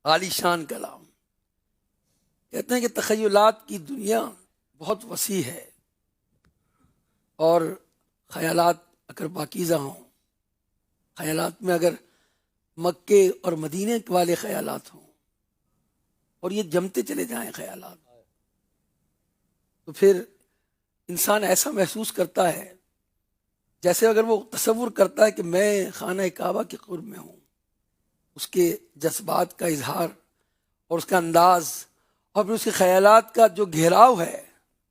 عالی شان کلام. کہتے ہیں کہ تخیلات کی دنیا بہت وسیع ہے، اور خیالات اگر پاکیزہ ہوں، خیالات میں اگر مکے اور مدینے والے خیالات ہوں اور یہ جمتے چلے جائیں خیالات، تو پھر انسان ایسا محسوس کرتا ہے جیسے اگر وہ تصور کرتا ہے کہ میں خانہ کعبہ کے قرب میں ہوں. اس کے جذبات کا اظہار اور اس کا انداز اور پھر اس کے خیالات کا جو گھیراؤ ہے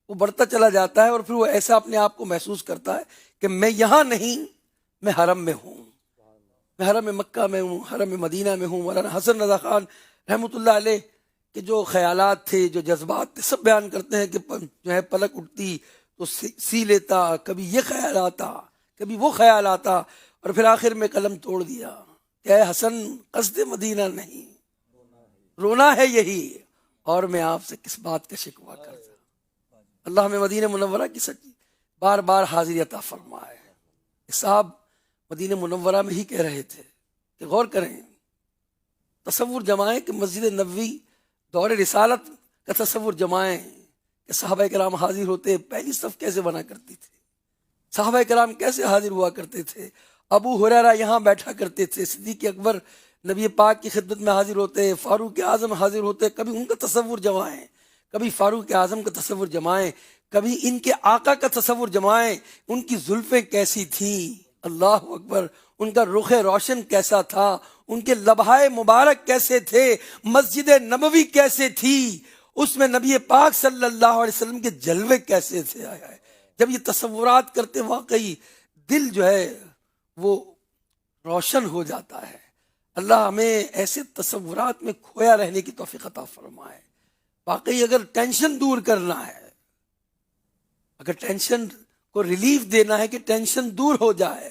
وہ بڑھتا چلا جاتا ہے، اور پھر وہ ایسا اپنے آپ کو محسوس کرتا ہے کہ میں یہاں نہیں، میں حرم میں ہوں، میں حرم مکہ میں ہوں، حرم مدینہ میں ہوں. مولانا حسن رضا خان رحمۃ اللہ علیہ کے جو خیالات تھے، جو جذبات تھے، سب بیان کرتے ہیں کہ جو ہے پلک اٹھتی تو سی لیتا، کبھی یہ خیال آتا، کبھی وہ خیال آتا، اور پھر آخر میں قلم توڑ دیا کہ اے حسن قصد مدینہ نہیں، رونا ہے یہی، اور میں آپ سے کس بات کا شکوہ کرتا. اللہ میں مدینہ منورہ کی سچی بار بار حاضری عطا فرمائے. صاحب مدینہ منورہ میں ہی کہہ رہے تھے کہ غور کریں، تصور جمائیں کہ مسجد نبوی دور رسالت کا تصور جمائیں کہ صحابہ کرام حاضر ہوتے، پہلی صف کیسے بنا کرتی تھی، صحابہ کرام کیسے حاضر ہوا کرتے تھے، ابو ہریرہ یہاں بیٹھا کرتے تھے، صدیق اکبر نبی پاک کی خدمت میں حاضر ہوتے، فاروق اعظم حاضر ہوتے. کبھی ان کا تصور جمائیں، کبھی فاروق اعظم کا تصور جمائیں، کبھی ان کے آقا کا تصور جمائیں. ان کی زلفیں کیسی تھیں، اللہ اکبر، ان کا رخ روشن کیسا تھا، ان کے لبہائے مبارک کیسے تھے، مسجد نبوی کیسے تھی، اس میں نبی پاک صلی اللہ علیہ وسلم کے جلوے کیسے تھے. جب یہ تصورات کرتے واقعی دل جو ہے وہ روشن ہو جاتا ہے. اللہ ہمیں ایسے تصورات میں کھویا رہنے کی توفیق عطا فرمائے. واقعی اگر ٹینشن دور کرنا ہے، اگر ٹینشن کو ریلیف دینا ہے کہ ٹینشن دور ہو جائے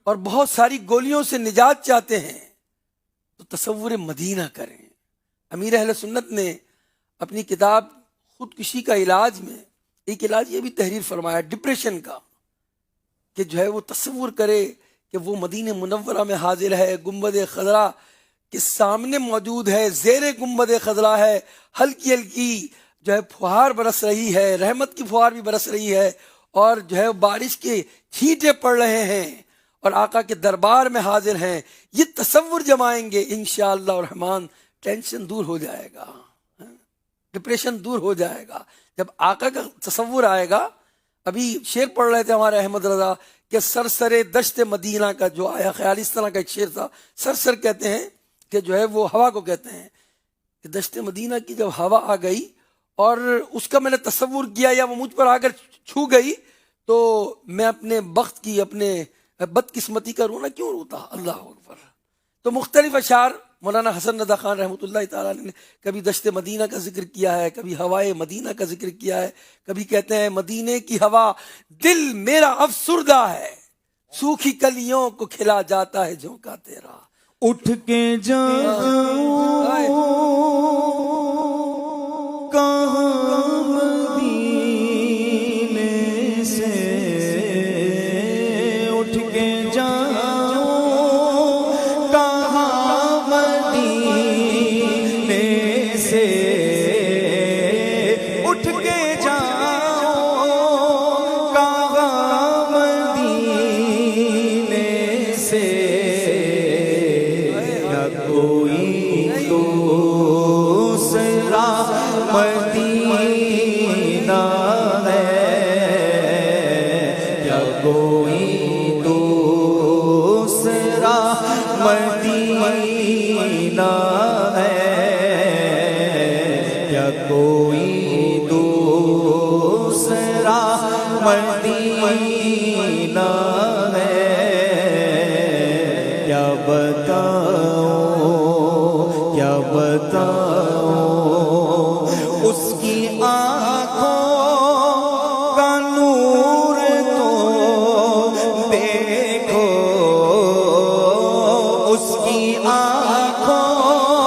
اور بہت ساری گولیوں سے نجات چاہتے ہیں، تو تصور مدینہ کریں. امیر اہل سنت نے اپنی کتاب خودکشی کا علاج میں ایک علاج یہ بھی تحریر فرمایا ڈپریشن کا، کہ جو ہے وہ تصور کرے کہ وہ مدینہ منورہ میں حاضر ہے، گنبد خضرا کے سامنے موجود ہے، زیر گنبد خضرا ہے، ہلکی ہلکی جو ہے پھوار برس رہی ہے، رحمت کی پھوار بھی برس رہی ہے، اور جو ہے بارش کے چھینٹے پڑ رہے ہیں، اور آقا کے دربار میں حاضر ہیں. یہ تصور جمائیں گے انشاءاللہ الرحمن، ٹینشن دور ہو جائے گا، ڈپریشن دور ہو جائے گا. جب آقا کا تصور آئے گا، ابھی شعر پڑھ رہے تھے ہمارے احمد رضا کہ سرسر دشت مدینہ کا جو آیا خیال، اس طرح کا ایک شعر تھا. سرسر کہتے ہیں کہ جو ہے وہ ہوا کو کہتے ہیں، کہ دشت مدینہ کی جب ہوا آ گئی اور اس کا میں نے تصور کیا یا وہ مجھ پر آ کر چھو گئی، تو میں اپنے بخت کی، اپنے بدقسمتی کا رونا کیوں روتا. اللہ اکبر. تو مختلف اشعار مولانا حسن رضا خان رحمۃ اللہ تعالیٰ نے کبھی دشت مدینہ کا ذکر کیا ہے، کبھی ہوائے مدینہ کا ذکر کیا ہے، کبھی کہتے ہیں مدینے کی ہوا دل میرا افسردہ ہے، سوکھی کلیوں کو کھلا جاتا ہے جھونکا تیرا. اٹھ کے جاؤں کہاں مدینے سے، اٹھ کے جاؤں کہاں مدینے سے، اٹھ کے جاؤں کہاں مدینے سے، کوئی دوسرا مدینہ ہے، کیا کوئی دوسرا مدینہ ہے، کیا کوئی دوسرا مدینہ ہے، کیا بتاؤں، کیا بتاؤں اس کی آنکھوں کا نور تو دیکھو، اس کی آنکھوں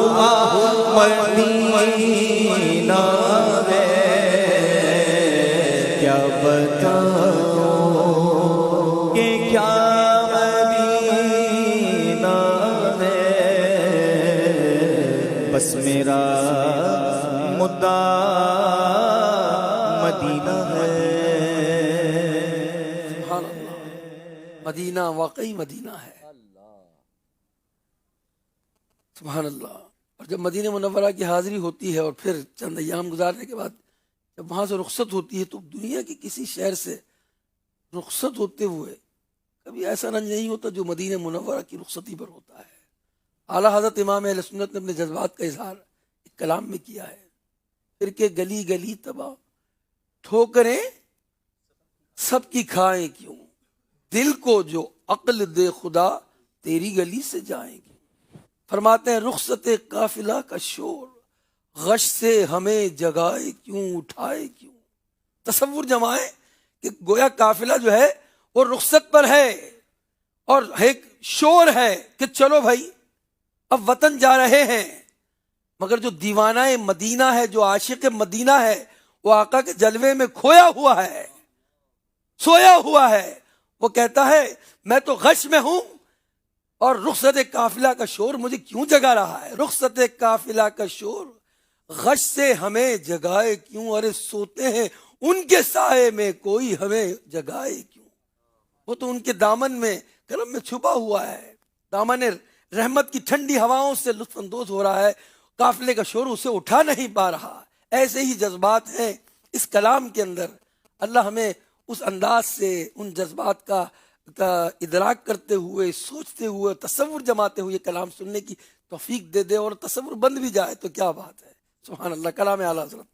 ہوا مدینہ ہے، کیا بتاؤں کہ کیا مدینہ ہے، بس میرا مدعا مدینہ ہے۔ سبحان اللہ، مدینہ واقعی مدینہ ہے، سبحان اللہ۔ اور جب مدینہ منورہ کی حاضری ہوتی ہے اور پھر چند ایام گزارنے کے بعد جب وہاں سے رخصت ہوتی ہے تو دنیا کے کسی شہر سے رخصت ہوتے ہوئے کبھی ایسا رنج نہیں ہوتا جو مدینہ منورہ کی رخصتی پر ہوتا ہے۔ اعلیٰ حضرت امام اہل سنت نے اپنے جذبات کا اظہار ایک کلام میں کیا ہے، پھر کہ گلی گلی تباہ ٹھوکریں سب کی کھائیں کیوں، دل کو جو عقل دے خدا تیری گلی سے جائیں گے۔ فرماتے ہیں رخصت قافلہ کا شور غش سے ہمیں جگائے کیوں، اٹھائے کیوں۔ تصور جمائے کہ گویا قافلہ جو ہے وہ رخصت پر ہے اور ایک شور ہے کہ چلو بھائی اب وطن جا رہے ہیں، مگر جو دیوانہ مدینہ ہے، جو عاشق مدینہ ہے، وہ آقا کے جلوے میں کھویا ہوا ہے، سویا ہوا ہے۔ وہ کہتا ہے میں تو غش میں ہوں اور رخصت قافلہ کا شور مجھے کیوں جگا رہا ہے۔ رخصت قافلہ کا شور غش سے ہمیں جگائے کیوں، ارے سوتے ہیں ان کے سائے میں کوئی ہمیں جگائے کیوں۔ وہ تو ان کے دامن میں کرم میں چھپا ہوا ہے، دامن رحمت کی ٹھنڈی ہواؤں سے لطف اندوز ہو رہا ہے، قافلے کا شور اسے اٹھا نہیں پا رہا۔ ایسے ہی جذبات ہیں اس کلام کے اندر۔ اللہ ہمیں اس انداز سے ان جذبات کا ادراک کرتے ہوئے، سوچتے ہوئے، تصور جماتے ہوئے کلام سننے کی توفیق دے دے، اور تصور بند بھی جائے تو کیا بات ہے۔ سبحان اللہ، کلام اعلیٰ حضرت۔